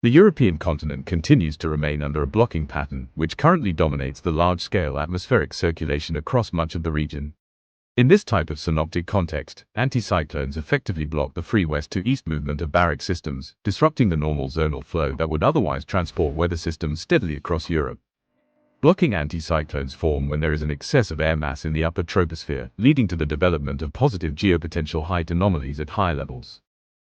The European continent continues to remain under a blocking pattern, which currently dominates the large-scale atmospheric circulation across much of the region. In this type of synoptic context, anticyclones effectively block the free west-to-east movement of barric systems, disrupting the normal zonal flow that would otherwise transport weather systems steadily across Europe. Blocking anticyclones form when there is an excess of air mass in the upper troposphere, leading to the development of positive geopotential height anomalies at high levels.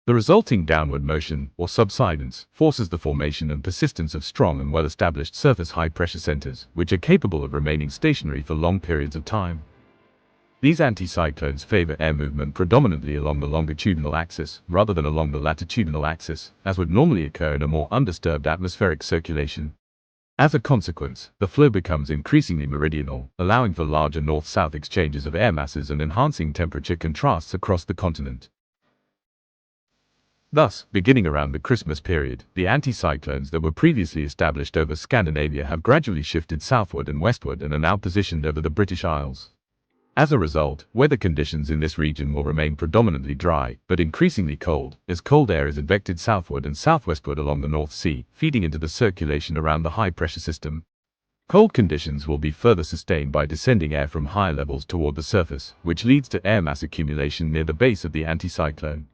The resulting downward motion, or subsidence, forces the formation and persistence of strong and well-established surface high-pressure centers, which are capable of remaining stationary for long periods of time. These anticyclones favor air movement predominantly along the longitudinal axis, rather than along the latitudinal axis, as would normally occur in a more undisturbed atmospheric circulation. As a consequence, the flow becomes increasingly meridional, allowing for larger north-south exchanges of air masses and enhancing temperature contrasts across the continent. Thus, beginning around the Christmas period, the anticyclones that were previously established over Scandinavia have gradually shifted southward and westward and are now positioned over the British Isles. As a result, weather conditions in this region will remain predominantly dry, but increasingly cold, as cold air is advected southward and southwestward along the North Sea, feeding into the circulation around the high-pressure system. Cold conditions will be further sustained by descending air from higher levels toward the surface, which leads to air mass accumulation near the base of the anticyclone.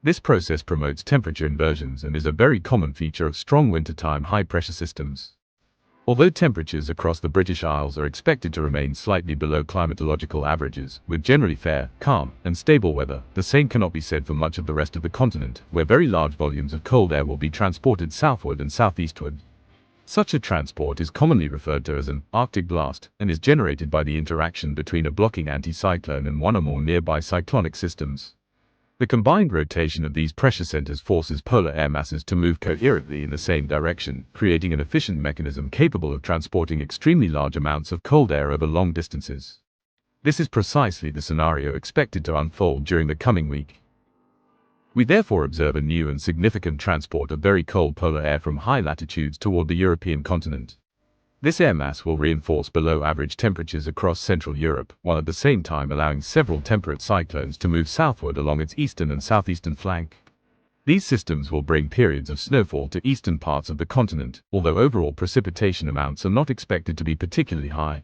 This process promotes temperature inversions and is a very common feature of strong wintertime high-pressure systems. Although temperatures across the British Isles are expected to remain slightly below climatological averages, with generally fair, calm, and stable weather, the same cannot be said for much of the rest of the continent, where very large volumes of cold air will be transported southward and southeastward. Such a transport is commonly referred to as an Arctic blast, and is generated by the interaction between a blocking anticyclone and one or more nearby cyclonic systems. The combined rotation of these pressure centers forces polar air masses to move coherently in the same direction, creating an efficient mechanism capable of transporting extremely large amounts of cold air over long distances. This is precisely the scenario expected to unfold during the coming week. We therefore observe a new and significant transport of very cold polar air from high latitudes toward the European continent. This air mass will reinforce below-average temperatures across Central Europe, while at the same time allowing several temperate cyclones to move southward along its eastern and southeastern flank. These systems will bring periods of snowfall to eastern parts of the continent, although overall precipitation amounts are not expected to be particularly high.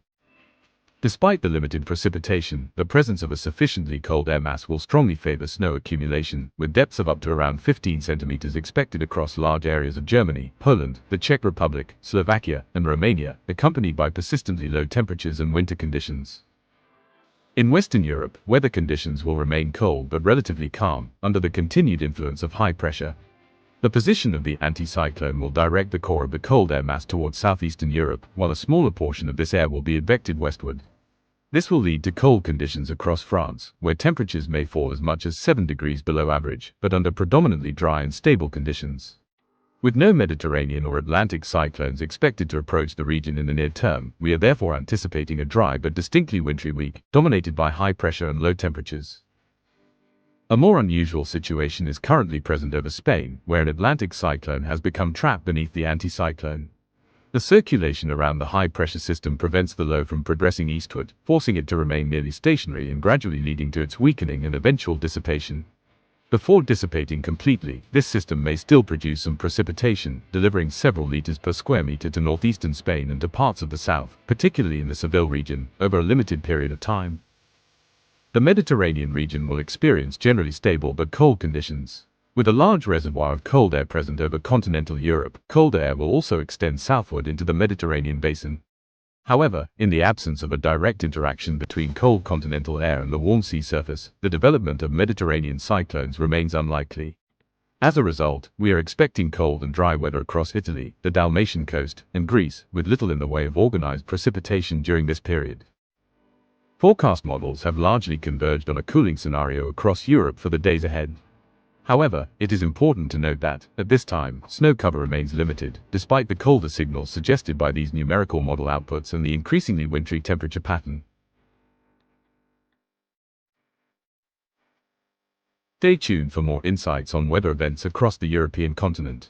Despite the limited precipitation, the presence of a sufficiently cold air mass will strongly favor snow accumulation, with depths of up to around 15 centimeters expected across large areas of Germany, Poland, the Czech Republic, Slovakia, and Romania, accompanied by persistently low temperatures and winter conditions. In Western Europe, weather conditions will remain cold but relatively calm, under the continued influence of high pressure. The position of the anticyclone will direct the core of the cold air mass towards southeastern Europe, while a smaller portion of this air will be advected westward. This will lead to cold conditions across France, where temperatures may fall as much as 7 degrees below average, but under predominantly dry and stable conditions. With no Mediterranean or Atlantic cyclones expected to approach the region in the near term, we are therefore anticipating a dry but distinctly wintry week, dominated by high pressure and low temperatures. A more unusual situation is currently present over Spain, where an Atlantic cyclone has become trapped beneath the anticyclone. The circulation around the high-pressure system prevents the low from progressing eastward, forcing it to remain nearly stationary and gradually leading to its weakening and eventual dissipation. Before dissipating completely, this system may still produce some precipitation, delivering several liters per square meter to northeastern Spain and to parts of the south, particularly in the Seville region, over a limited period of time. The Mediterranean region will experience generally stable but cold conditions. With a large reservoir of cold air present over continental Europe, cold air will also extend southward into the Mediterranean basin. However, in the absence of a direct interaction between cold continental air and the warm sea surface, the development of Mediterranean cyclones remains unlikely. As a result, we are expecting cold and dry weather across Italy, the Dalmatian coast, and Greece, with little in the way of organized precipitation during this period. Forecast models have largely converged on a cooling scenario across Europe for the days ahead. However, it is important to note that, at this time, snow cover remains limited, despite the colder signals suggested by these numerical model outputs and the increasingly wintry temperature pattern. Stay tuned for more insights on weather events across the European continent.